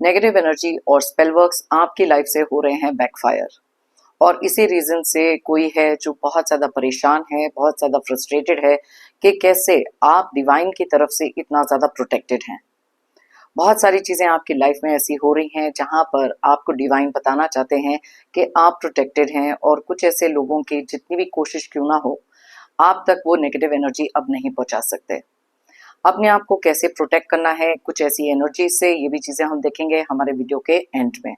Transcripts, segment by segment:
Negative energy और spell works आपकी life से हो रहे हैं बैकफायर, और इसी रीजन से कोई है जो बहुत ज़्यादा परेशान है, बहुत ज़्यादा फ्रस्ट्रेटेड है कि कैसे आप डिवाइन की तरफ से इतना ज़्यादा प्रोटेक्टेड हैं। बहुत सारी चीज़ें आपकी लाइफ में ऐसी हो रही हैं जहाँ पर आपको डिवाइन बताना चाहते हैं कि आप प्रोटेक्टेड हैं, और कुछ ऐसे लोगों की जितनी भी कोशिश क्यों ना हो, आप तक वो नेगेटिव एनर्जी अब नहीं पहुँचा सकते। अपने आप को कैसे प्रोटेक्ट करना है कुछ ऐसी एनर्जी से, ये भी चीज़ें हम देखेंगे हमारे वीडियो के एंड में।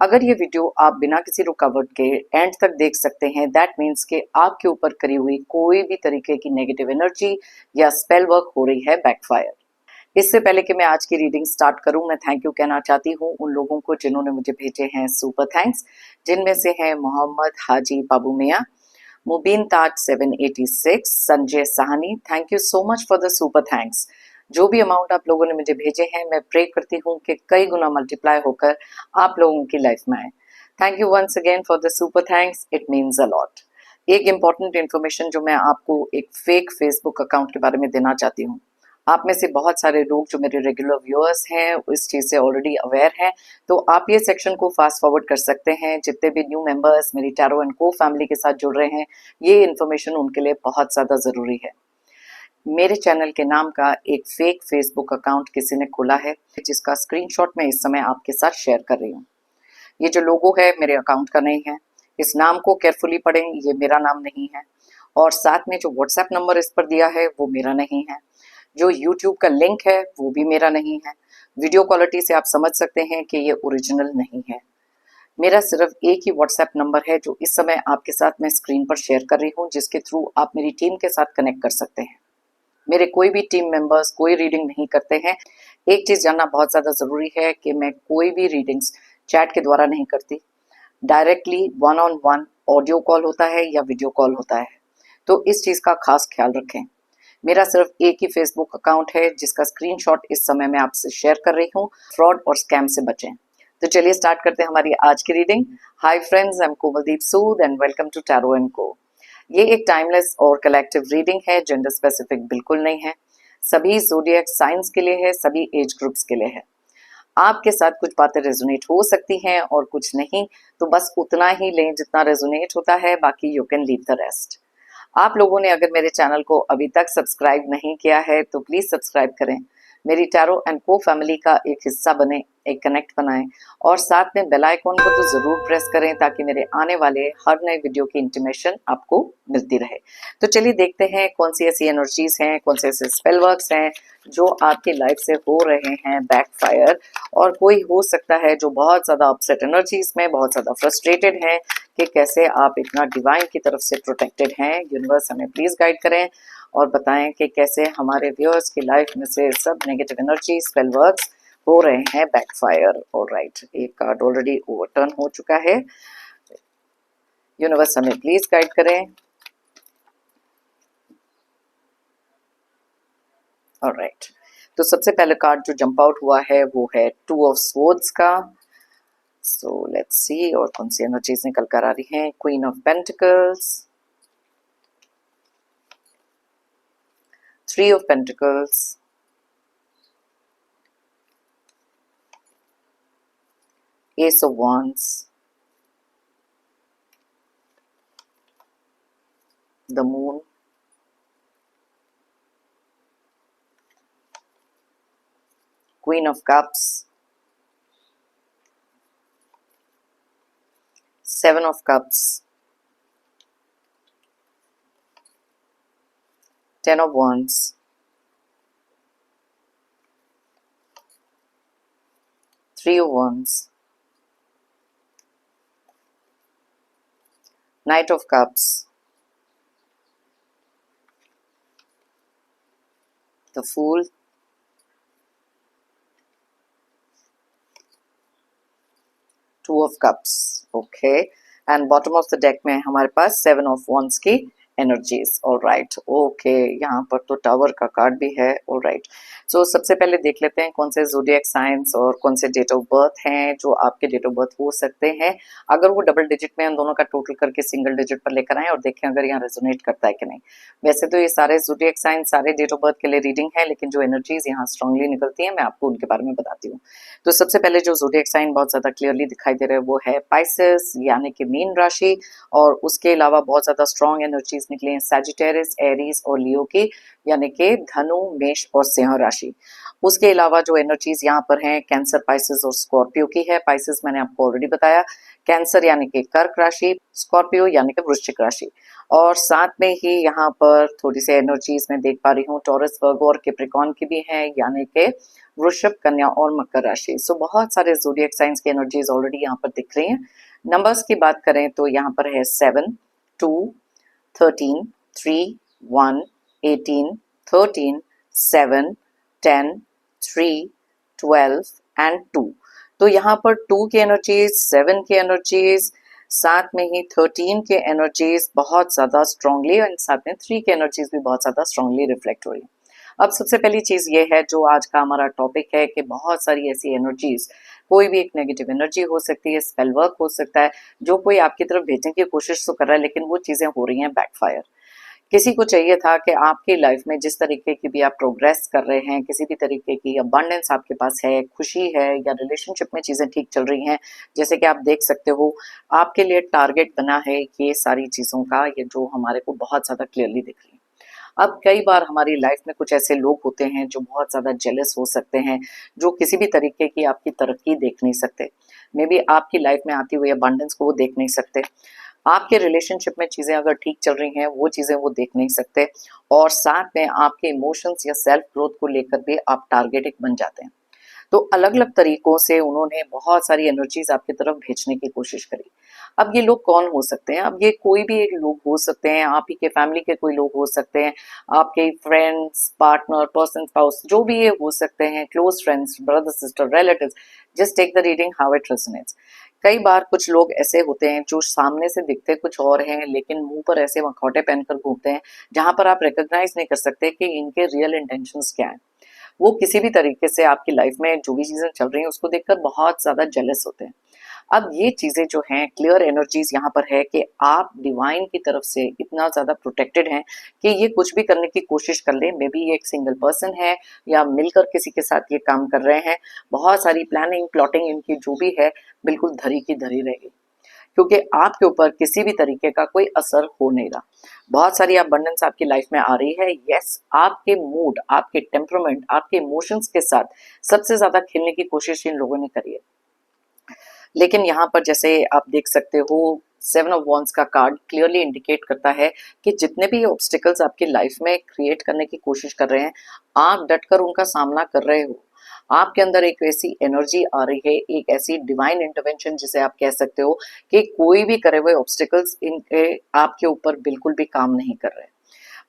अगर ये वीडियो आप बिना किसी रुकावट के एंड तक देख सकते हैं, दैट मीन्स कि आपके ऊपर करी हुई कोई भी तरीके की नेगेटिव एनर्जी या स्पेल वर्क हो रही है बैकफायर। इससे पहले कि मैं आज की रीडिंग स्टार्ट करूं, मैं थैंक यू कहना चाहती हूं उन लोगों को जिन्होंने मुझे भेजे हैं सुपर थैंक्स, जिनमें से हैं मोहम्मद हाजी बाबू मियाँ, मुबीन ताज 786, Sanjay Sahni. Thank you so much for the super thanks. जो भी अमाउंट आप लोगों ने मुझे भेजे हैं, मैं प्रे करती हूँ कि कई गुना मल्टीप्लाई होकर आप लोगों की लाइफ में आए। Thank you once again for the super thanks, it means a lot. एक इम्पॉर्टेंट इन्फॉर्मेशन जो मैं आपको एक फेक फेसबुक अकाउंट के बारे में देना चाहती हूँ। आप में से बहुत सारे लोग जो मेरे रेगुलर व्यूअर्स हैं इस चीज़ से ऑलरेडी अवेयर हैं, तो आप ये सेक्शन को फास्ट फॉरवर्ड कर सकते हैं। जितने भी न्यू मेंबर्स मेरी टैरो एंड को फैमिली के साथ जुड़ रहे हैं, ये इन्फॉर्मेशन उनके लिए बहुत ज़्यादा ज़रूरी है। मेरे चैनल के नाम का एक फेक फेसबुक अकाउंट किसी ने खोला है, जिसका स्क्रीनशॉट मैं इस समय आपके साथ शेयर कर रही हूँ। ये जो लोगो है मेरे अकाउंट का नहीं है, इस नाम को केयरफुली पढ़ें, ये मेरा नाम नहीं है। और साथ में जो व्हाट्सएप नंबर इस पर दिया है वो मेरा नहीं है। जो यूट्यूब का लिंक है वो भी मेरा नहीं है। वीडियो क्वालिटी से आप समझ सकते हैं कि ये ओरिजिनल नहीं है। मेरा सिर्फ एक ही व्हाट्सएप नंबर है जो इस समय आपके साथ मैं स्क्रीन पर शेयर कर रही हूँ, जिसके थ्रू आप मेरी टीम के साथ कनेक्ट कर सकते हैं। मेरे कोई भी टीम मेंबर्स कोई रीडिंग नहीं करते हैं। एक चीज़ जानना बहुत ज़्यादा ज़रूरी है कि मैं कोई भी रीडिंग्स चैट के द्वारा नहीं करती। Directly one on one audio call होता है या वीडियो कॉल होता है, तो इस चीज़ का खास ख्याल रखें। मेरा सिर्फ एक ही फेसबुक अकाउंट है जिसका स्क्रीनशॉट इस समय मैं आपसे शेयर कर रही हूँ। फ्रॉड और स्कैम से बचें। तो चलिए स्टार्ट करते हैं हमारी आज की reading. Hi friends, I am Komaldeep Sood and welcome to tarot and co. ये एक टाइमलेस और कलेक्टिव रीडिंग है, जेंडर स्पेसिफिक बिल्कुल नहीं है। सभी ज़ोडिएक साइंस के लिए है, सभी एज ग्रुप्स के लिए है। आपके साथ कुछ बातें रेजोनेट हो सकती हैं और कुछ नहीं, तो बस उतना ही लें जितना रेजोनेट होता है, बाकी you can leave the rest. आप लोगों ने अगर मेरे चैनल को अभी तक सब्सक्राइब नहीं किया है तो प्लीज़ सब्सक्राइब करें, मेरी टैरो एंड को फैमिली का एक हिस्सा बने, एक कनेक्ट बनाएं, और साथ में बेल आइकॉन को तो ज़रूर प्रेस करें ताकि मेरे आने वाले हर नए वीडियो की इंटीमेशन आपको मिलती रहे। तो चलिए देखते हैं कौन सी ऐसी एनर्जीज हैं, कौन से ऐसे स्पेल वर्क्स हैं जो आपकी लाइफ से हो रहे हैं बैकफायर। और कोई हो सकता है जो बहुत ज़्यादा अपसेट एनर्जीज में, बहुत ज़्यादा फ्रस्ट्रेटेड है कि कैसे आप इतना डिवाइन की तरफ से प्रोटेक्टेड हैं। यूनिवर्स हमें प्लीज़ गाइड करें और बताएं कि कैसे हमारे व्यूअर्स की लाइफ में से सब नेगेटिव एनर्जी स्पेल वर्क्स हो रहे हैं बैकफायर। ऑलराइट, एक कार्ड ऑलरेडी ओवरटर्न हो चुका है। यूनिवर्स हमें प्लीज़ गाइड करें। ऑलराइट, तो सबसे पहले कार्ड जो जंप आउट हुआ है वो है टू ऑफ स्वॉर्ड्स का। सो लेट्स सी और कौन सी एनर्जीज निकल कर आ रही हैं। Queen of pentacles, three of pentacles, ace of wands, the moon, queen of cups, seven of cups, ten of wands, three of wands, knight of cups, the fool, two of cups. Okay, and bottom of the deck में हमारे पास seven of wands की energies. Alright, okay, यहाँ पर तो tower का card भी है। ऑलराइट, सो सबसे पहले देख लेते हैं कौन से ज़ोडिएक साइंस और कौन से डेट ऑफ बर्थ हैं जो आपके डेट ऑफ बर्थ हो सकते हैं। अगर वो डबल डिजिट में उन दोनों का टोटल करके सिंगल डिजिट पर लेकर आए और देखें अगर यहाँ रेजोनेट करता है कि नहीं। वैसे तो ये सारे ज़ोडिएक साइंस सारे डेट ऑफ बर्थ के लिए रीडिंग है, लेकिन जो एनर्जीज यहाँ स्ट्रांगली निकलती है मैं आपको उनके बारे में बताती हूँ। तो सबसे पहले जो ज़ोडिएक साइन बहुत ज्यादा क्लियरली दिखाई दे रहे हैं वो है पाइसेस यानी कि मीन राशि, और उसके अलावा बहुत ज्यादा स्ट्रॉन्ग एनर्जीज निकली हैं सैजिटेरियस, एरीज और लियो की, यानी कि धनु, मेष और सिंह राशि। उसके अलावा जो एनर्जीज यहाँ पर हैं कैंसर, पाइसेस और स्कॉर्पियो की है। पाइसेस मैंने आपको ऑलरेडी बताया, कैंसर यानी कि कर्क राशि, स्कॉर्पियो यानी कि वृश्चिक राशि, और साथ में ही यहाँ पर थोड़ी सी एनर्जीज मैं देख पा रही हूँ टॉरस, वर्गो और कैप्रिकॉर्न की भी है, यानी कि वृषभ, कन्या और मकर राशि। सो बहुत सारे ज़ोडिएक साइंस की एनर्जीज ऑलरेडी यहाँ पर दिख रही हैं। नंबर्स की बात करें तो यहाँ पर है 7, 2, 13, 3, 1, 18, 13, 7, 10, 3, 12 एंड 2। तो यहाँ पर 2 की एनर्जीज, 7 की एनर्जीज, साथ में ही 13 के एनर्जीज बहुत ज्यादा स्ट्रांगली, और साथ में 3 के एनर्जीज भी बहुत ज्यादा स्ट्रांगली रिफ्लेक्ट हो रही है। अब सबसे पहली चीज ये है जो आज का हमारा टॉपिक है कि बहुत सारी ऐसी एनर्जीज, कोई भी एक नेगेटिव एनर्जी हो सकती है, स्पेल वर्क हो सकता है, जो कोई आपकी तरफ भेजने की कोशिश तो कर रहा है लेकिन वो चीजें हो रही हैं बैकफायर। किसी को चाहिए था कि आपकी लाइफ में जिस तरीके की भी आप प्रोग्रेस कर रहे हैं, किसी भी तरीके की अबंडेंस आपके पास है, खुशी है, या रिलेशनशिप में चीजें ठीक चल रही हैं, जैसे कि आप देख सकते हो आपके लिए टारगेट बना है ये सारी चीजों का, ये जो हमारे को बहुत ज्यादा क्लियरली दिख रही है। अब कई बार हमारी लाइफ में कुछ ऐसे लोग होते हैं जो बहुत ज्यादा जेलस हो सकते हैं, जो किसी भी तरीके की आपकी तरक्की देख नहीं सकते, मे बी आपकी लाइफ में आती हुई अबंडेंस को वो देख नहीं सकते, आपके रिलेशनशिप में चीजें अगर ठीक चल रही हैं वो चीजें वो देख नहीं सकते, और साथ में आपके इमोशंस या सेल्फ ग्रोथ को लेकर भी आप टारगेटिक बन जाते हैं। तो अलग अलग तरीकों से उन्होंने बहुत सारी एनर्जीज आपकी तरफ भेजने की कोशिश करी। अब ये लोग कौन हो सकते हैं? अब ये कोई भी एक लोग हो सकते हैं, आप ही के फैमिली के कोई लोग हो सकते हैं, आपके फ्रेंड्स, पार्टनर, पर्सन, स्पाउस, जो भी ये हो सकते हैं, close friends, brother, sister, relatives. Just take the reading how it resonates. कई बार कुछ लोग ऐसे होते हैं जो सामने से दिखते कुछ और हैं लेकिन मुंह पर ऐसे मखौटे पहनकर घूमते हैं जहां पर आप रिकॉग्नाइज नहीं कर सकते कि इनके रियल इंटेंशंस क्या हैं। वो किसी भी तरीके से आपकी लाइफ में जो भी चीजें चल रही हैं उसको देखकर बहुत ज्यादा जेलस होते हैं। अब ये चीजें जो हैं, क्लियर एनर्जीज यहाँ पर है कि आप डिवाइन की तरफ से इतना ज्यादा प्रोटेक्टेड हैं कि ये कुछ भी करने की कोशिश कर ले, मे बी ये एक सिंगल पर्सन है या मिलकर किसी के साथ ये काम कर रहे हैं, बहुत सारी प्लानिंग, प्लॉटिंग इनकी जो भी है बिल्कुल धरी की धरी रहेगी, क्योंकि आपके ऊपर किसी भी तरीके का कोई असर हो नहीं रहा। बहुत सारी अबंडेंस आपकी लाइफ में आ रही है। यस, आपके मूड, आपके टेम्परामेंट, आपके इमोशंस के साथ सबसे ज्यादा खेलने की कोशिश इन लोगों ने करी है। लेकिन यहाँ पर जैसे आप देख सकते हो 7 ऑफ वॉन्ड्स का कार्ड क्लियरली इंडिकेट करता है कि जितने भी ऑब्स्टिकल्स आपकी लाइफ में क्रिएट करने की कोशिश कर रहे हैं, आप डटकर उनका सामना कर रहे हो। आपके अंदर एक ऐसी एनर्जी आ रही है, एक ऐसी डिवाइन इंटरवेंशन जिसे आप कह सकते हो कि कोई भी करे हुए ऑब्स्टिकल्स इनके आपके ऊपर बिल्कुल भी काम नहीं कर रहे।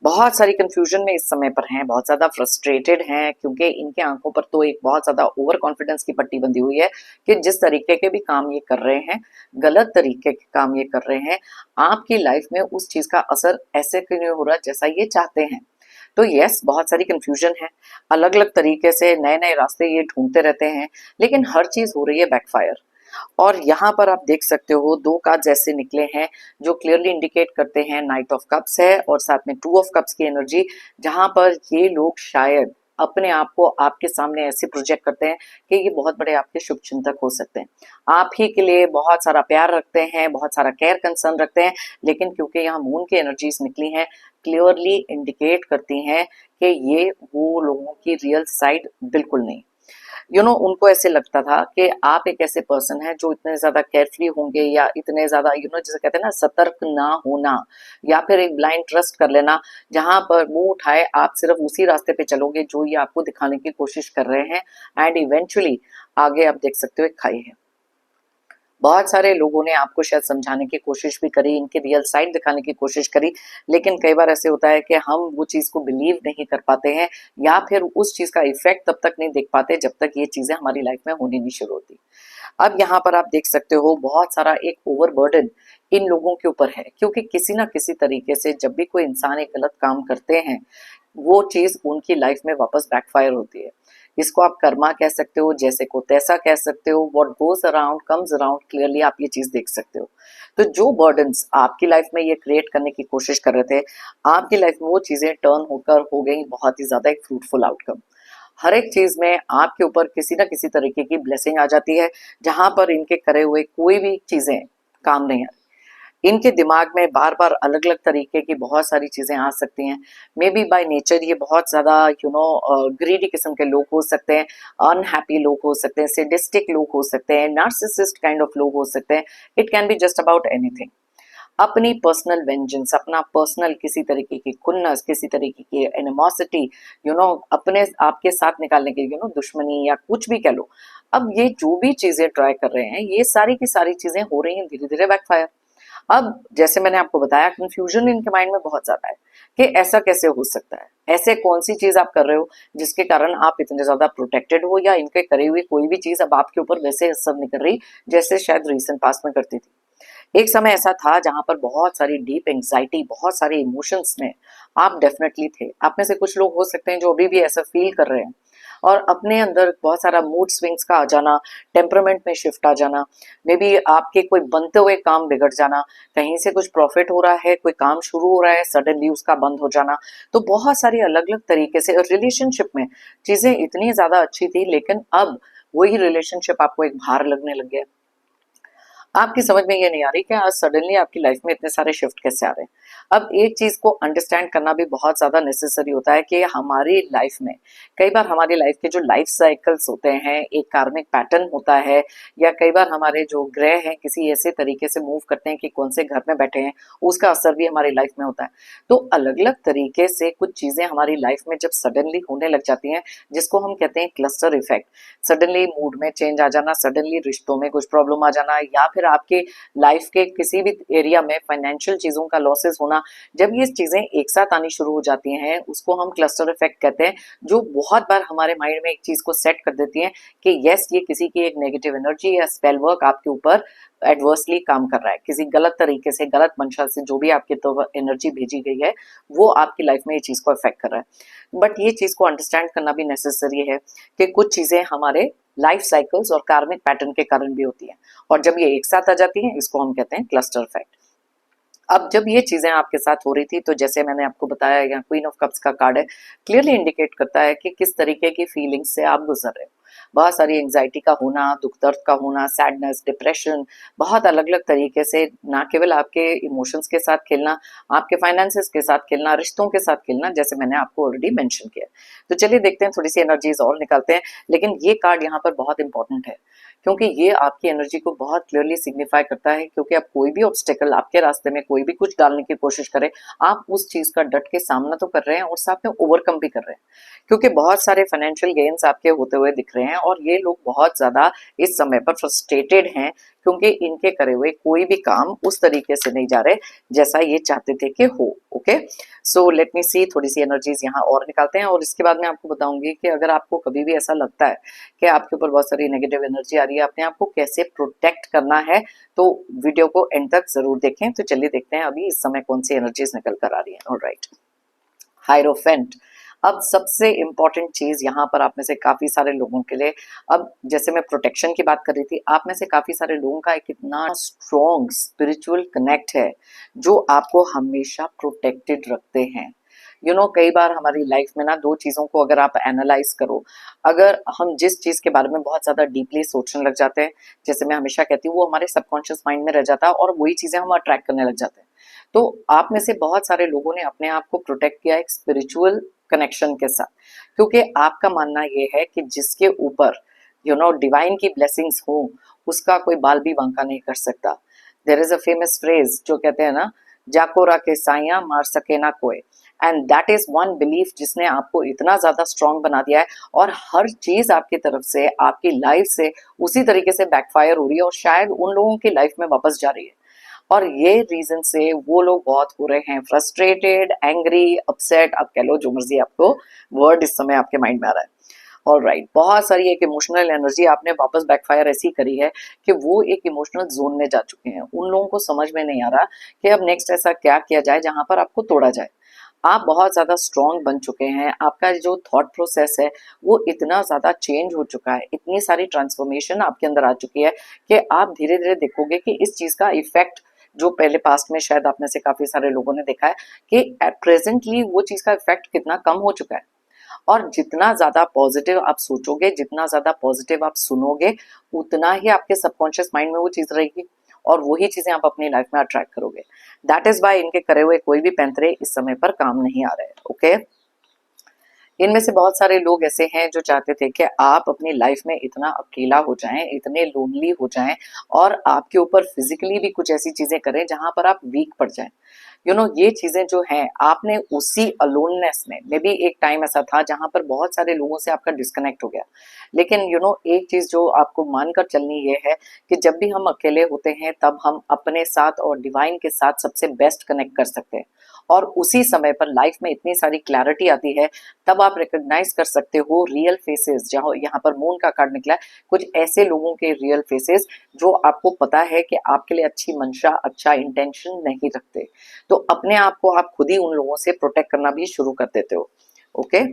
बहुत सारी कंफ्यूजन में इस समय पर हैं, बहुत ज़्यादा फ्रस्ट्रेटेड हैं, क्योंकि इनके आंखों पर तो एक बहुत ज़्यादा ओवर कॉन्फिडेंस की पट्टी बंधी हुई है कि जिस तरीके के भी काम ये कर रहे हैं, गलत तरीके के काम ये कर रहे हैं, आपकी लाइफ में उस चीज़ का असर ऐसे क्यों नहीं हो रहा जैसा ये चाहते हैं। तो यस, बहुत सारी कंफ्यूजन है, अलग अलग तरीके से नए नए रास्ते ये ढूंढते रहते हैं, लेकिन हर चीज़ हो रही है बैकफायर। और यहाँ पर आप देख सकते हो 2 कार्ड्स ऐसे निकले हैं जो क्लियरली इंडिकेट करते हैं नाइट ऑफ कप्स है और साथ में 2 ऑफ कप्स की एनर्जी, जहां पर ये लोग शायद अपने आप को आपके सामने ऐसे प्रोजेक्ट करते हैं कि ये बहुत बड़े आपके शुभ चिंतक हो सकते हैं, आप ही के लिए बहुत सारा प्यार रखते हैं, बहुत सारा केयर कंसर्न रखते हैं, लेकिन क्योंकि यहाँ मून की एनर्जीज निकली हैं, क्लियरली इंडिकेट करती हैं कि ये वो लोगों की रियल साइड बिल्कुल नहीं। उनको ऐसे लगता था कि आप एक ऐसे पर्सन है जो इतने ज्यादा केयरफुली होंगे, या इतने ज्यादा जैसे कहते हैं ना, सतर्क ना होना, या फिर एक ब्लाइंड ट्रस्ट कर लेना, जहां पर मुंह उठाए आप सिर्फ उसी रास्ते पे चलोगे जो ये आपको दिखाने की कोशिश कर रहे हैं, एंड इवेंचुअली आगे आप देख सकते हो एक खाई है। बहुत सारे लोगों ने आपको शायद समझाने की कोशिश भी करी, इनकी रियल साइड दिखाने की कोशिश करी, लेकिन कई बार ऐसे होता है कि हम वो चीज को बिलीव नहीं कर पाते हैं, या फिर उस चीज का इफेक्ट तब तक नहीं देख पाते जब तक ये चीजें हमारी लाइफ में होनी नहीं शुरू होती। अब यहाँ पर आप देख सकते हो बहुत सारा एक ओवरबर्डन, इन लोगों के ऊपर है, क्योंकि किसी ना किसी तरीके से जब भी कोई इंसान एक गलत काम करते हैं वो चीज उनकी लाइफ में वापस बैकफायर होती है। इसको आप कर्मा कह सकते हो, जैसे को तैसा कह सकते हो, what goes around comes around, clearly आप ये चीज देख सकते हो। तो जो बर्डन्स आपकी लाइफ में ये क्रिएट करने की कोशिश कर रहे थे, आपकी लाइफ में वो चीजें टर्न होकर हो गई बहुत ही ज्यादा एक फ्रूटफुल आउटकम। हर एक चीज में आपके ऊपर किसी ना किसी तरीके की ब्लेसिंग आ जाती है, जहां पर इनके करे हुए कोई भी चीजें काम नहीं आती। इनके दिमाग में बार बार अलग अलग तरीके की बहुत सारी चीजें आ सकती हैं। मे बी बाय नेचर ये बहुत ज्यादा ग्रीडी किस्म के लोग हो सकते हैं, अनहैप्पी लोग हो सकते हैं, सेडिस्टिक लोग हो सकते हैं, नार्सिसिस्ट काइंड ऑफ लोग हो सकते हैं। It can be just about anything. अपनी पर्सनल वेंजेंस, अपना पर्सनल किसी तरीके की खुन्नस, किसी तरीके की एनिमोसिटी, अपने आपके साथ निकालने के दुश्मनी या कुछ भी कह लो। अब ये जो भी चीजें ट्राई कर रहे हैं, ये सारी की सारी चीजें हो रही हैं धीरे धीरे बैकफायर। अब जैसे मैंने आपको बताया, कंफ्यूजन इनके माइंड में बहुत ज्यादा है कि ऐसा कैसे हो सकता है, ऐसे कौन सी चीज आप कर रहे हो जिसके कारण आप इतने ज्यादा प्रोटेक्टेड हो, या इनके करे हुए कोई भी चीज अब आपके ऊपर वैसे असर नहीं कर रही जैसे शायद रीसेंट पास्ट में करती थी। एक समय ऐसा था जहां पर बहुत सारी डीप एंजाइटी, बहुत सारे इमोशंस में आप डेफिनेटली थे। आप में से कुछ लोग हो सकते हैं जो अभी भी ऐसा फील कर रहे हैं, और अपने अंदर बहुत सारा मूड स्विंग्स का आ जाना, टेम्परामेंट में शिफ्ट आ जाना, मे बी आपके कोई बनते हुए काम बिगड़ जाना, कहीं से कुछ प्रॉफिट हो रहा है, कोई काम शुरू हो रहा है, सडनली उसका बंद हो जाना। तो बहुत सारी अलग अलग तरीके से रिलेशनशिप में चीजें इतनी ज्यादा अच्छी थी, लेकिन अब वही रिलेशनशिप आपको एक भार लगने लग गया। आपकी समझ में ये नहीं आ रही कि आज सडनली आपकी लाइफ में इतने सारे शिफ्ट कैसे आ रहे हैं। अब एक चीज को अंडरस्टैंड करना भी बहुत ज्यादा नेसेसरी होता है कि हमारी लाइफ में कई बार हमारी लाइफ के जो लाइफ साइकिल्स होते हैं, एक कार्मिक पैटर्न होता है, या कई बार हमारे जो ग्रह हैं किसी ऐसे तरीके से मूव करते हैं कि कौन से घर में बैठे हैं, उसका असर भी हमारी लाइफ में होता है। तो अलग अलग तरीके से कुछ चीजें हमारी लाइफ में जब सडनली होने लग जाती हैं, जिसको हम कहते हैं क्लस्टर इफेक्ट, सडनली मूड में चेंज आ जाना, सडनली रिश्तों में कुछ प्रॉब्लम आ जाना, या फिर आपके लाइफ के किसी भी एरिया में फाइनेंशियल चीजों का लॉसेस होना, जब ये चीजें एक साथ आनी शुरू हो जाती हैं, उसको हम क्लस्टर इफेक्ट कहते हैं, जो बहुत बार हमारे माइंड में एक चीज को सेट कर देती है कि यस, ये किसी की एक नेगेटिव एनर्जी या स्पेल वर्क आपके ऊपर एडवर्सली काम कर रहा है, किसी गलत तरीके से, गलत मंशा से जो भी आपकी तो एनर्जी भेजी गई है, वो आपकी लाइफ में ये चीज को अफेक्ट कर रहा है। बट ये चीज को अंडरस्टैंड करना भी नेसेसरी है कि कुछ चीजें हमारे लाइफ साइकिल्स और कार्मिक पैटर्न के कारण भी होती है, और जब ये एक साथ आ जाती हैं, इसको हम कहते हैं क्लस्टर इफेक्ट। अब जब ये चीजें आपके साथ हो रही थी, तो जैसे मैंने आपको बताया, यहाँ क्वीन ऑफ कप्स का कार्ड है, क्लियरली इंडिकेट करता है कि किस तरीके की फीलिंग्स से आप गुजर रहे हो। बहुत सारी एंजाइटी का होना, दुख दर्द का होना, सैडनेस, डिप्रेशन, बहुत अलग अलग तरीके से, ना केवल आपके इमोशंस के साथ खेलना, आपके फाइनेंसेस के साथ खेलना, रिश्तों के साथ खेलना, जैसे मैंने आपको ऑलरेडी मेंशन किया। तो चलिए देखते हैं, थोड़ी सी एनर्जीज और निकालते हैं। लेकिन ये कार्ड यहाँ पर बहुत इंपॉर्टेंट है, क्योंकि ये आपकी एनर्जी को बहुत क्लियरली सिग्निफाई करता है, क्योंकि आप कोई भी ऑब्स्टेकल आपके रास्ते में कोई भी कुछ डालने की कोशिश करें, आप उस चीज का डट के सामना तो कर रहे हैं और साथ में ओवरकम भी कर रहे हैं। क्योंकि बहुत सारे फाइनेंशियल गेन्स आपके होते हुए दिख रहे हैं, और ये लोग बहुत ज्यादा इस समय पर फ्रस्ट्रेटेड हैं, क्योंकि इनके करे हुए कोई भी काम उस तरीके से नहीं जा रहे जैसा ये चाहते थे कि हो। ओके, सो लेट मी सी, थोड़ी सी एनर्जीज यहाँ और निकालते हैं, और इसके बाद मैं आपको बताऊंगी कि अगर आपको कभी भी ऐसा लगता है कि आपके ऊपर बहुत सारी नेगेटिव एनर्जी आ रही है, अपने आप को कैसे प्रोटेक्ट करना है, तो वीडियो को एंड तक जरूर देखें। तो चलिए देखते हैं अभी इस समय कौन सी एनर्जीज निकल कर आ रही है। Alright, hierophant. अब सबसे इंपॉर्टेंट चीज यहाँ पर आप में से काफी सारे लोगों के लिए, अब जैसे मैं प्रोटेक्शन की बात कर रही थी, आप में से काफी सारे लोगों का एक इतना स्ट्रॉन्ग स्पिरिचुअल कनेक्ट है जो आपको हमेशा प्रोटेक्टेड रखते हैं। कई बार हमारी लाइफ में ना, दो चीजों को अगर आप एनालाइज करो, अगर हम जिस चीज के बारे में बहुत ज्यादा डीपली सोचने लग जाते हैं, जैसे मैं हमेशा कहती हूँ, वो हमारे सबकॉन्शियस माइंड में रह जाता है और वही चीजें हम अट्रैक्ट करने लग जाते हैं। तो आप में से बहुत सारे लोगों ने अपने आप को प्रोटेक्ट किया एक स्पिरिचुअल कनेक्शन के साथ, क्योंकि आपका मानना ये है कि जिसके ऊपर डिवाइन की ब्लेसिंग्स हो, उसका कोई बाल भी बांका नहीं कर सकता। There is a famous phrase जो कहते हैं ना, जाकोरा के साइया मार सके ना कोई, and that is one belief जिसने आपको इतना ज्यादा स्ट्रांग बना दिया है, और हर चीज आपकी तरफ से, आपकी लाइफ से उसी तरीके से बैकफायर हो रही है, और शायद उन लोगों की लाइफ में वापस जा रही है। और ये रीजन से वो लोग बहुत हो रहे हैं फ्रस्ट्रेटेड, एंग्री, अपसेट, आप कह लो जो मर्जी आपको वर्ड इस समय आपके माइंड में आ रहा है। ऑलराइट, बहुत सारी एक इमोशनल एनर्जी आपने वापस बैकफायर ऐसी करी है कि वो एक इमोशनल जोन में जा चुके हैं। उन लोगों को समझ में नहीं आ रहा कि अब नेक्स्ट ऐसा क्या किया जाए जहां पर आपको तोड़ा जाए। आप बहुत ज़्यादा स्ट्रॉन्ग बन चुके हैं, आपका जो थॉट प्रोसेस है वो इतना ज़्यादा चेंज हो चुका है, इतनी सारी ट्रांसफॉर्मेशन आपके अंदर आ चुकी है कि आप धीरे धीरे देखोगे कि इस चीज़ का इफेक्ट जो पहले पास्ट में शायद आप में से काफ़ी सारे लोगों ने देखा है कि प्रेजेंटली वो चीज़ का इफेक्ट कितना कम हो चुका है। और जितना ज़्यादा पॉजिटिव आप सोचोगे, जितना ज़्यादा पॉजिटिव आप सुनोगे, उतना ही आपके सबकॉन्शियस माइंड में वो चीज़ रहेगी और वही चीज़ें आप अपनी लाइफ में अट्रैक्ट करोगे। दैट इज़ वाई इनके करे हुए कोई भी पैंतरे इस समय पर काम नहीं आ रहे। ओके, इनमें से बहुत सारे लोग ऐसे हैं जो चाहते थे कि आप अपनी लाइफ में इतना अकेला हो जाएं, इतने लोनली हो जाएं और आपके ऊपर फिजिकली भी कुछ ऐसी चीजें करें जहां पर आप वीक पड़ जाएं। ये चीजें जो हैं आपने उसी अलोननेस में मे बी एक टाइम ऐसा था जहां पर बहुत सारे लोगों से आपका डिस्कनेक्ट हो गया। लेकिन एक चीज जो आपको मानकर चलनी ये है कि जब भी हम अकेले होते हैं तब हम अपने साथ और डिवाइन के साथ सबसे बेस्ट कनेक्ट कर सकते हैं। और उसी समय पर लाइफ में इतनी सारी क्लैरिटी आती है, तब आप रिकॉग्नाइज कर सकते हो रियल फेसेस। जहाँ यहाँ पर मून का कार्ड निकला है, कुछ ऐसे लोगों के रियल फेसेस जो आपको पता है कि आपके लिए अच्छी मंशा, अच्छा इंटेंशन नहीं रखते। तो अपने आप को आप खुद ही उन लोगों से प्रोटेक्ट करना भी शुरू कर देते हो। ओके,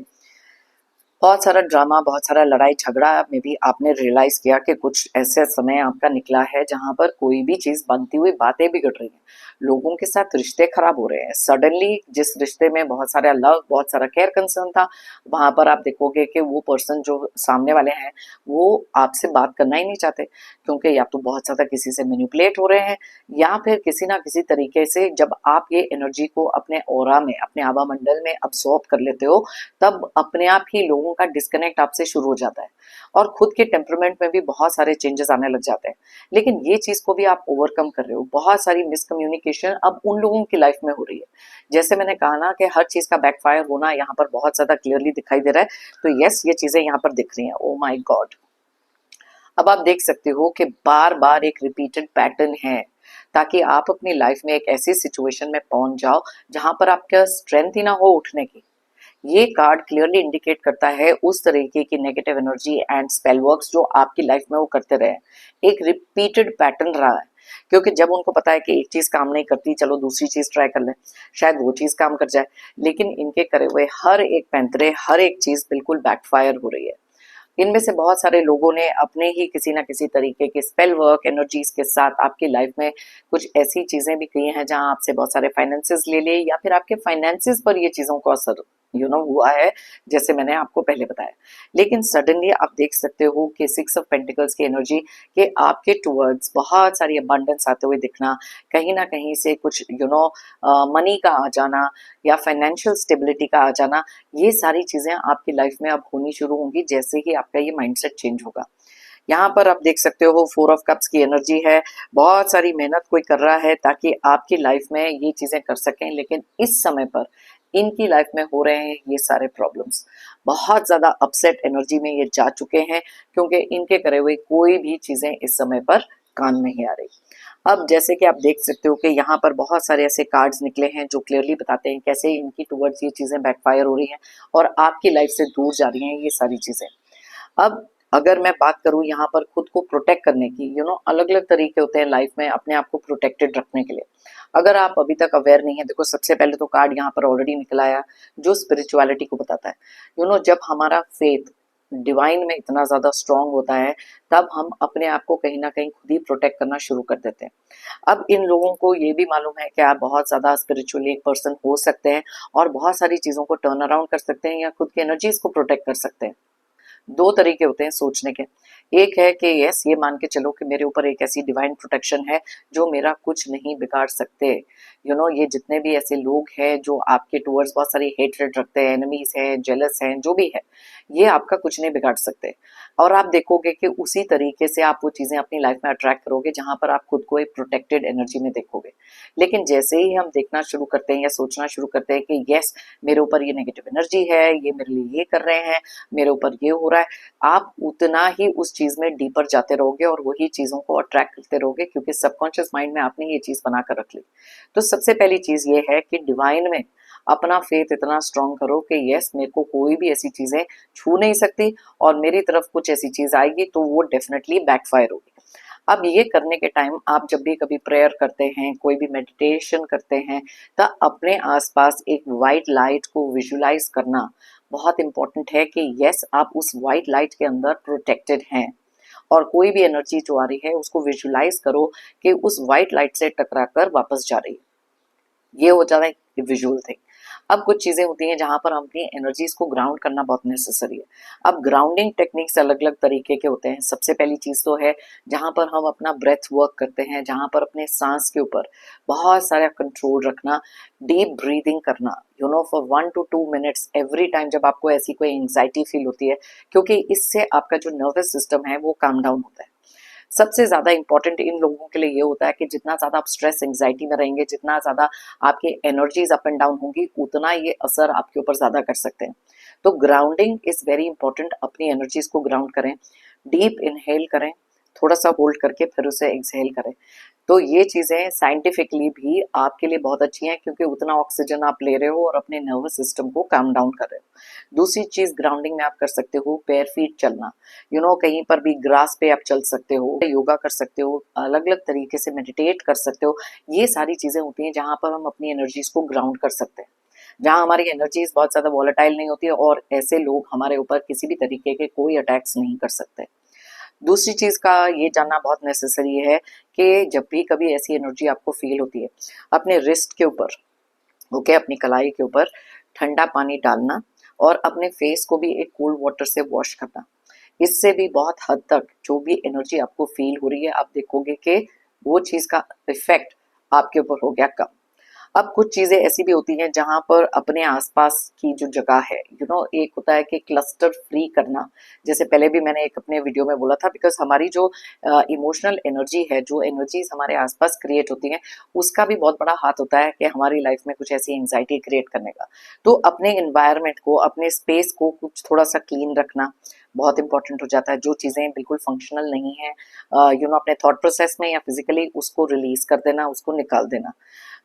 बहुत सारा ड्रामा, बहुत सारा लड़ाई झगड़ा में भी आपने रियलाइज किया कि कुछ ऐसे समय आपका निकला है जहां पर कोई भी चीज बनती हुई बातें बिगड़ रही हैं, लोगों के साथ रिश्ते खराब हो रहे हैं। सडनली जिस रिश्ते में बहुत सारा लव, बहुत सारा केयर कंसर्न था, वहां पर आप देखोगे कि वो पर्सन जो सामने वाले हैं वो आपसे बात करना ही नहीं चाहते, क्योंकि या तो बहुत ज्यादा किसी से मैनिपुलेट हो रहे हैं या फिर किसी ना किसी तरीके से जब आप ये एनर्जी को अपने ऑरा में, अपने आभा मंडल में अब्सॉर्ब कर लेते हो, तब अपने आप ही लोगों का डिस्कनेक्ट आपसे शुरू हो जाता है और खुद के टेम्परमेंट में भी बहुत सारे चेंजेस आने लग जाते हैं। लेकिन ये चीज को भी आप ओवरकम कर रहे हो। बहुत सारी मिसकम्युनिकेशन अब उन लोगों की लाइफ में हो रही है, जैसे मैंने कहा ना कि हर चीज का बैकफायर होना यहाँ पर बहुत ज्यादा क्लियरली दिखाई दे रहा है। तो यस, ये चीजें यहाँ पर दिख रही हैं। ओ माई गॉड, अब आप देख सकते हो कि बार बार एक रिपीटेड पैटर्न है, ताकि आप अपनी लाइफ में एक ऐसी सिचुएशन में पहुंच जाओ जहां पर आपका स्ट्रेंथ ही ना हो उठने की। ये कार्ड क्लियरली इंडिकेट करता है उस तरीके की negative energy and spell works जो आपकी लाइफ में वो करते रहे। एक रिपीटेड पैटर्न रहा है, क्योंकि जब उनको पता है कि एक चीज काम नहीं करती, चलो दूसरी चीज ट्राई कर ले, शायद वो चीज काम कर जाए। लेकिन इनके करे हुए हर एक पैंतरे, हर एक चीज बिल्कुल बैकफायर हो रही है। इनमें से बहुत सारे लोगों ने अपने ही किसी ना किसी तरीके के स्पेल वर्क एनर्जीज के साथ आपकी लाइफ में कुछ ऐसी चीजें भी की हैं जहां आपसे बहुत सारे फाइनेंसेस ले लिए, या फिर आपके फाइनेंसेस पर ये चीजों को असर हुआ है, जैसे मैंने आपको पहले बताया। लेकिन सडनली आप देख सकते हो कि 6 ऑफ पेंटिकल्स की एनर्जी के आपके टूवर्ड्स बहुत सारी अबंडेंस आते हुए दिखना, कहीं ना कहीं से कुछ मनी का आ जाना या फाइनेंशियल स्टेबिलिटी का आ जाना, ये सारी चीजें आपकी लाइफ में अब होनी शुरू होंगी जैसे ही आपका ये माइंडसेट चेंज होगा। यहाँ पर आप देख सकते हो 4 ऑफ कप्स की एनर्जी है। बहुत सारी मेहनत कोई कर रहा है ताकि आपकी लाइफ में ये चीजें कर सकें, लेकिन इस समय पर इनकी लाइफ में हो रहे हैं ये सारे प्रॉब्लम्स। बहुत ज्यादा अपसेट एनर्जी में ये जा चुके हैं, क्योंकि इनके करे हुए कोई भी चीजें इस समय पर काम नहीं आ रही। अब जैसे कि आप देख सकते हो कि यहाँ पर बहुत सारे ऐसे कार्ड्स निकले हैं जो क्लियरली बताते हैं कैसे इनकी टूवर्ड्स ये चीजें बैकफायर हो रही हैं और आपकी लाइफ से दूर जा रही हैं ये सारी चीजें। अब अगर मैं बात करूं यहाँ पर खुद को प्रोटेक्ट करने की, अलग अलग तरीके होते हैं लाइफ में अपने आप को प्रोटेक्टेड रखने के लिए। अगर आप अभी तक अवेयर नहीं है, देखो सबसे पहले तो कार्ड यहाँ पर ऑलरेडी निकला आया जो स्पिरिचुअलिटी को बताता है। जब हमारा फेथ डिवाइन में इतना ज्यादा स्ट्रांग होता है, तब हम अपने आप को कहीं ना कहीं खुद ही प्रोटेक्ट करना शुरू कर देते हैं। अब इन लोगों को ये भी मालूम है कि आप बहुत ज्यादा स्पिरिचुअली एक पर्सन हो सकते हैं और बहुत सारी चीजों को टर्न अराउंड कर सकते हैं या खुद की एनर्जीज को प्रोटेक्ट कर सकते हैं। दो तरीके होते हैं सोचने के। एक है कि यस, ये मान के चलो कि मेरे ऊपर एक ऐसी डिवाइन प्रोटेक्शन है जो मेरा कुछ नहीं बिगाड़ सकते। ये जितने भी ऐसे लोग हैं जो आपके टूवर्ड्स बहुत सारी हेटरेट रखते हैं, एनिमीज हैं, जेलस हैं, जो भी है, ये आपका कुछ नहीं बिगाड़ सकते। और आप देखोगे कि उसी तरीके से आप वो चीजें अपनी लाइफ में अट्रैक्ट करोगे जहां पर आप खुद को एक प्रोटेक्टेड एनर्जी में देखोगे। लेकिन जैसे ही हम देखना शुरू करते हैं या सोचना शुरू करते हैं कि यस, मेरे ऊपर ये नेगेटिव एनर्जी है, ये मेरे लिए ये कर रहे हैं, मेरे ऊपर ये हो रहा है, आप उतना ही उस चीज में डीपर जाते रहोगे और वही चीजों को अट्रैक्ट करते रहोगे, क्योंकि सबकॉन्शियस माइंड में आपने ये चीज बनाकर रख ली। तो सबसे पहली चीज ये है कि डिवाइन में अपना फेथ इतना स्ट्रांग करो कि यस मेरे को कोई भी ऐसी चीजें छू नहीं सकती, और मेरी तरफ कुछ ऐसी चीज आएगी तो वो डेफिनेटली बैकफायर होगी। अब ये करने के टाइम आप जब भी कभी प्रेयर करते हैं, कोई भी मेडिटेशन करते हैं, तो अपने आसपास एक वाइट लाइट को विजुलाइज करना बहुत इंपॉर्टेंट है कि यस आप उस वाइट लाइट के अंदर प्रोटेक्टेड हैं, और कोई भी एनर्जी जो आ रही है उसको विजुलाइज करो कि उस वाइट लाइट से टकरा कर वापस जा रही है। ये हो जाता है विजुअल थिंग। अब कुछ चीजें होती हैं जहां पर हम अपनी एनर्जीज को ग्राउंड करना बहुत नेसेसरी है। अब ग्राउंडिंग टेक्निक्स अलग अलग तरीके के होते हैं। सबसे पहली चीज तो है जहां पर हम अपना ब्रेथ वर्क करते हैं, जहां पर अपने सांस के ऊपर बहुत सारा कंट्रोल रखना, डीप ब्रीदिंग करना, for 1 to 2 minutes every time जब आपको ऐसी कोई एंग्जाइटी फील होती है, क्योंकि इससे आपका जो नर्वस सिस्टम है वो काम डाउन होता है। सबसे ज्यादा इंपॉर्टेंट इन लोगों के लिए ये होता है कि जितना ज्यादा आप स्ट्रेस एंग्जाइटी में रहेंगे, जितना ज्यादा आपकी एनर्जीज अप एंड डाउन होंगी, उतना ये असर आपके ऊपर ज्यादा कर सकते हैं। तो ग्राउंडिंग इज वेरी इंपॉर्टेंट। अपनी एनर्जीज को ग्राउंड करें, डीप इनहेल करें, थोड़ा सा होल्ड करके फिर उसे एक्सहेल करें। तो ये चीजें साइंटिफिकली भी आपके लिए बहुत अच्छी हैं, क्योंकि उतना ऑक्सीजन आप ले रहे हो और अपने नर्वस सिस्टम को काम डाउन कर रहे हो। दूसरी चीज ग्राउंडिंग में आप कर सकते हो पैर फीट चलना, कहीं पर भी ग्रास पे आप चल सकते हो, योगा कर सकते हो, अलग अलग तरीके से मेडिटेट कर सकते हो। ये सारी चीजें होती हैं जहां पर हम अपनी एनर्जीज को ग्राउंड कर सकते हैं, जहां हमारी एनर्जीज बहुत ज्यादा वॉलेटाइल नहीं होती है, और ऐसे लोग हमारे ऊपर किसी भी तरीके के कोई अटैक्स नहीं कर सकते। दूसरी चीज का ये जानना बहुत नेसेसरी है कि जब भी कभी ऐसी एनर्जी आपको फील होती है, अपने रिस्ट के ऊपर, ओके, अपनी कलाई के ऊपर ठंडा पानी डालना, और अपने फेस को भी एक कोल्ड वाटर से वॉश करना। इससे भी बहुत हद तक जो भी एनर्जी आपको फील हो रही है, आप देखोगे कि वो चीज का इफेक्ट आपके ऊपर हो गया कम। अब कुछ चीजें ऐसी भी होती हैं जहां पर अपने आसपास की जो जगह है, एक होता है कि क्लस्टर फ्री करना, जैसे पहले भी मैंने एक अपने वीडियो में बोला था, बिकॉज हमारी जो इमोशनल एनर्जी है, जो एनर्जीज हमारे आसपास क्रिएट होती हैं, उसका भी बहुत बड़ा हाथ होता है कि हमारी लाइफ में कुछ ऐसी एंग्जाइटी क्रिएट करने का। तो अपने इन्वायरमेंट को, अपने स्पेस को कुछ थोड़ा सा क्लीन रखना बहुत इंपॉर्टेंट हो जाता है। जो चीजें बिल्कुल फंक्शनल नहीं है, अपने थॉट प्रोसेस में या फिजिकली, उसको रिलीज कर देना, उसको निकाल देना,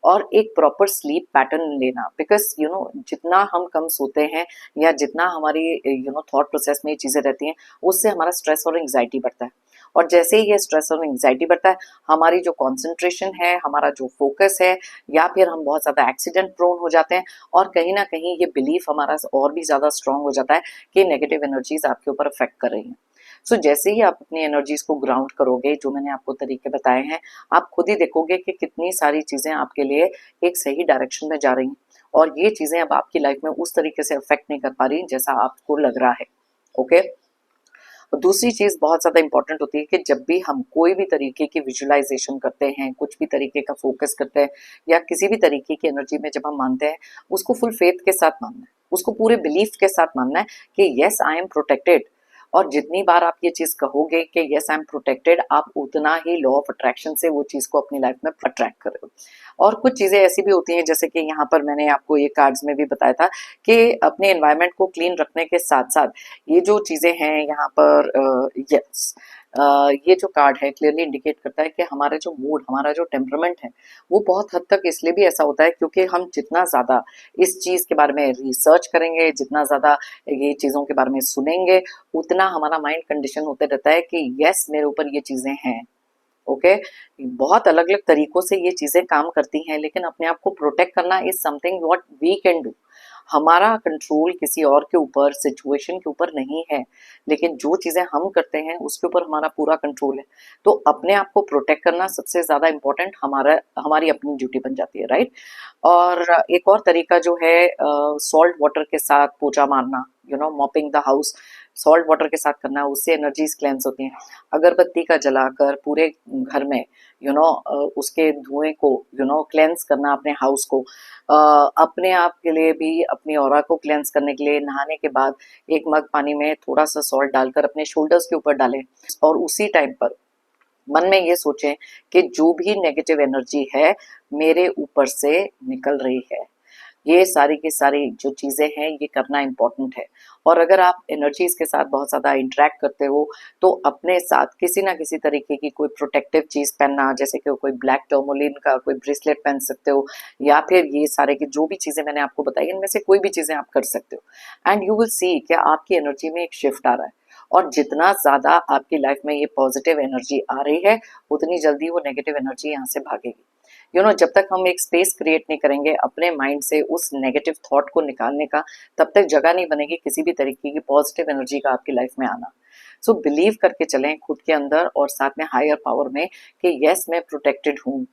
और एक प्रॉपर स्लीप पैटर्न लेना। बिकॉज जितना हम कम सोते हैं, या जितना हमारी थॉट प्रोसेस में ये चीजें रहती हैं, उससे हमारा स्ट्रेस और एंग्जाइटी बढ़ता है। और जैसे ही ये स्ट्रेस और एंग्जाइटी बढ़ता है, हमारी जो कॉन्सेंट्रेशन है, हमारा जो फोकस है, या फिर हम बहुत ज्यादा एक्सीडेंट प्रोन हो जाते हैं, और कहीं ना कहीं ये बिलीफ हमारा और भी ज्यादा स्ट्रांग हो जाता है कि नेगेटिव एनर्जीज आपके ऊपर अफेक्ट कर रही हैं। सो जैसे ही आप अपनी एनर्जीज को ग्राउंड करोगे, जो मैंने आपको तरीके बताए हैं, आप खुद ही देखोगे कि कितनी सारी चीजें आपके लिए एक सही डायरेक्शन में जा रही हैं, और ये चीजें अब आपकी लाइफ में उस तरीके से अफेक्ट नहीं कर पा रही जैसा आपको लग रहा है। ओके। और दूसरी चीज बहुत ज्यादा इंपॉर्टेंट होती है कि जब भी हम कोई भी तरीके की विजुअलाइजेशन करते हैं, कुछ भी तरीके का फोकस करते हैं, या किसी भी तरीके की एनर्जी में जब हम मानते हैं, उसको फुल फेथ के साथ मानना है, उसको पूरे बिलीफ के साथ मानना है कि यस आई एम प्रोटेक्टेड। और जितनी बार आप ये चीज कहोगे कि यस आई एम प्रोटेक्टेड, आप उतना ही लॉ ऑफ अट्रैक्शन से वो चीज को अपनी लाइफ में अट्रैक्ट करोगे। और कुछ चीजें ऐसी भी होती हैं, जैसे कि यहाँ पर मैंने आपको ये कार्ड्स में भी बताया था कि अपने एनवायरनमेंट को क्लीन रखने के साथ साथ ये जो चीजें हैं यहाँ पर, यस, ये जो कार्ड है क्लियरली इंडिकेट करता है कि हमारा जो मूड, हमारा जो टेम्परामेंट है, वो बहुत हद तक इसलिए भी ऐसा होता है क्योंकि हम जितना ज्यादा इस चीज के बारे में रिसर्च करेंगे, जितना ज्यादा ये चीजों के बारे में सुनेंगे, उतना हमारा माइंड कंडीशन होते रहता है कि यस मेरे ऊपर ये चीजें हैं। ओके। बहुत अलग अलग तरीकों से ये चीजें काम करती हैं, लेकिन अपने आप को प्रोटेक्ट करना is something what we can do. हमारा कंट्रोल किसी और के ऊपर, सिचुएशन के ऊपर नहीं है, लेकिन जो चीजें हम करते हैं उसके ऊपर हमारा पूरा कंट्रोल है। तो अपने आप को प्रोटेक्ट करना सबसे ज्यादा इंपॉर्टेंट हमारी अपनी ड्यूटी बन जाती है, राइट। और एक और तरीका जो है, सॉल्ट वाटर के साथ पोछा मारना, mopping the house, salt water के साथ करना, उससे एनर्जीज क्लेंस होती हैं। अगरबत्ती का जलाकर पूरे घर में उसके धुएं को क्लेंस करना, अपने हाउस को, अपने आप के लिए भी, अपनी ऑरा को क्लेंस करने के लिए नहाने के बाद एक मग पानी में थोड़ा सा सॉल्ट डालकर अपने शोल्डर्स के ऊपर डालें, और उसी टाइम पर मन में ये सोचें कि जो भी नेगेटिव एनर्जी है मेरे ऊपर से निकल रही है। ये सारी की सारी जो चीज़ें हैं ये करना इम्पोर्टेंट है। और अगर आप एनर्जीज के साथ बहुत ज़्यादा इंटरेक्ट करते हो तो अपने साथ किसी ना किसी तरीके की कोई प्रोटेक्टिव चीज़ पहनना, जैसे कि कोई ब्लैक टर्मोलिन का कोई ब्रेसलेट पहन सकते हो, या फिर ये सारे की जो भी चीज़ें मैंने आपको बताई इनमें से कोई भी चीज़ें आप कर सकते हो, एंड यू विल सी कि आपकी एनर्जी में एक शिफ्ट आ रहा है। और जितना ज़्यादा आपकी लाइफ में ये पॉजिटिव एनर्जी आ रही है उतनी जल्दी वो नेगेटिव एनर्जी यहाँ से भागेगी। जब तक हम एक स्पेस क्रिएट नहीं करेंगे अपने माइंड से उस नेगेटिव थॉट को निकालने का, तब तक जगह नहीं बनेगी किसी भी तरीके की पॉजिटिव एनर्जी का आपकी लाइफ में आना। सो बिलीव करके चलें खुद के अंदर और साथ में हायर पावर में कि यस मैं प्रोटेक्टेड हूँ।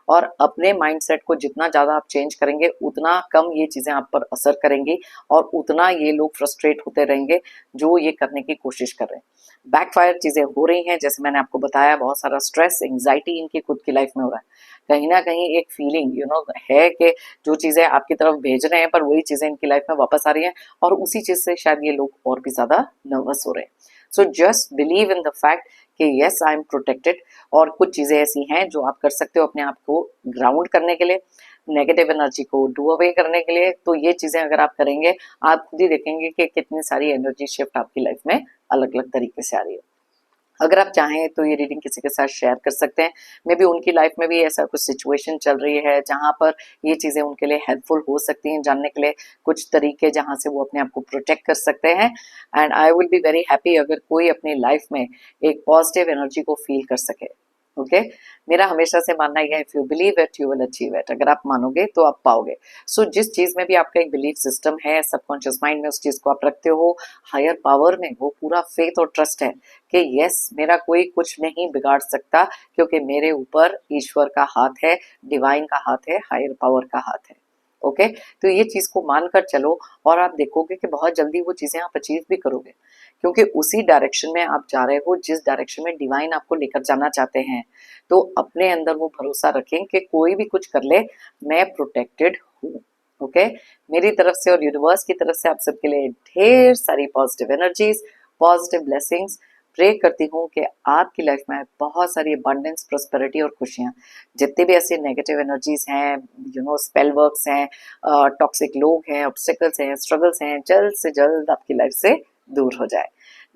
और अपने माइंडसेट को जितना ज़्यादा आप चेंज करेंगे उतना कम ये चीज़ें आप पर असर करेंगी और उतना ये लोग फ्रस्ट्रेट होते रहेंगे जो ये करने की कोशिश कर रहे हैं। बैकफायर चीज़ें हो रही हैं, जैसे मैंने आपको बताया, बहुत सारा स्ट्रेस एंग्जाइटी इनकी खुद की लाइफ में हो रहा है। कहीं ना कहीं एक फीलिंग है कि जो चीज़ें आपकी तरफ भेज रहे हैं पर वही चीज़ें इनकी लाइफ में वापस आ रही हैं, और उसी चीज़ से शायद ये लोग और भी ज़्यादा नर्वस हो रहे हैं। So just believe in the fact कि यस आई एम प्रोटेक्टेड। और कुछ चीज़ें ऐसी हैं जो आप कर सकते हो अपने आप को ग्राउंड करने के लिए, नेगेटिव एनर्जी को डू अवे करने के लिए। तो ये चीज़ें अगर आप करेंगे आप खुद ही देखेंगे कि कितनी सारी एनर्जी शिफ्ट आपकी लाइफ में अलग अलग तरीके से आ रही है। अगर आप चाहें तो ये रीडिंग किसी के साथ शेयर कर सकते हैं, मे बी उनकी लाइफ में भी ऐसा कुछ सिचुएशन चल रही है जहाँ पर ये चीज़ें उनके लिए हेल्पफुल हो सकती हैं, जानने के लिए कुछ तरीके जहाँ से वो अपने आप को प्रोटेक्ट कर सकते हैं। And I will be very happy अगर कोई अपनी लाइफ में एक पॉजिटिव एनर्जी को फील कर सके। ओके मेरा हमेशा से मानना यह है, if you believe it you will achieve it. अगर आप मानोगे तो आप पाओगे। सो जिस चीज में भी आपका एक बिलीफ सिस्टम है, सबकॉन्शियस माइंड में उस चीज को आप रखते हो, हायर पावर में वो पूरा फेथ और ट्रस्ट है कि यस मेरा कोई कुछ नहीं बिगाड़ सकता, क्योंकि मेरे ऊपर ईश्वर का हाथ है, डिवाइन का हाथ है, हायर पावर का हाथ है। ओके तो ये चीज को मानकर चलो और आप देखोगे कि बहुत जल्दी वो चीजें आप अचीव भी करोगे, क्योंकि उसी डायरेक्शन में आप जा रहे हो जिस डायरेक्शन में डिवाइन आपको लेकर जाना चाहते हैं। तो अपने अंदर वो भरोसा रखें कि कोई भी कुछ कर ले मैं प्रोटेक्टेड हूँ। ओके मेरी तरफ से और यूनिवर्स की तरफ से आप सबके लिए ढेर सारी positive energies, positive blessings. Pray करती हूँ कि आपकी लाइफ में बहुत सारी अबंडेंस, प्रोस्पेरिटी और खुशियाँ। जितने भी ऐसे नेगेटिव एनर्जीज हैं, स्पेल वर्क्स हैं, टॉक्सिक लोग हैं, ऑब्स्टिकल्स हैं, स्ट्रगल्स हैं, जल्द से जल्द आपकी लाइफ से दूर हो जाए।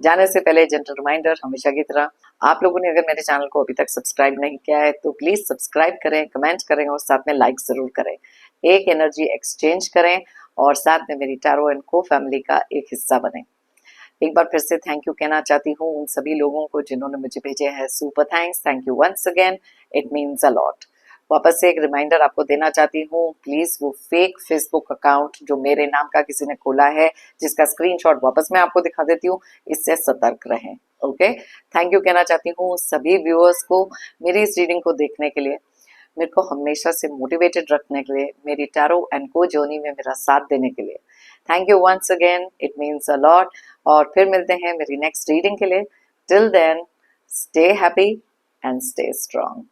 जाने से पहले जेंटल रिमाइंडर हमेशा की तरह, आप लोगों ने अगर मेरे चैनल को अभी तक सब्सक्राइब नहीं किया है तो प्लीज सब्सक्राइब करें, कमेंट करें और साथ में लाइक जरूर करें। एक एनर्जी एक्सचेंज करें और साथ में मेरी टैरो एंड को फैमिली का एक हिस्सा बने। एक बार फिर से थैंक यू कहना चाहती हूँ उन सभी लोगों को जिन्होंने मुझे भेजे हैं super thanks. Thank you once again, it means a lot. वापस से एक रिमाइंडर आपको देना चाहती हूँ, प्लीज वो फेक फेसबुक अकाउंट जो मेरे नाम का किसी ने खोला है, जिसका स्क्रीनशॉट वापस मैं आपको दिखा देती हूँ, इससे सतर्क रहें। ओके थैंक यू कहना चाहती हूँ सभी व्यूअर्स को मेरी इस रीडिंग को देखने के लिए, मेरे को हमेशा से मोटिवेटेड रखने के लिए, मेरी टैरो एंड को जर्नी में मेरा साथ देने के लिए। Thank you once again, it means a lot. और फिर मिलते हैं मेरी नेक्स्ट रीडिंग के लिए। Till then stay happy and stay strong.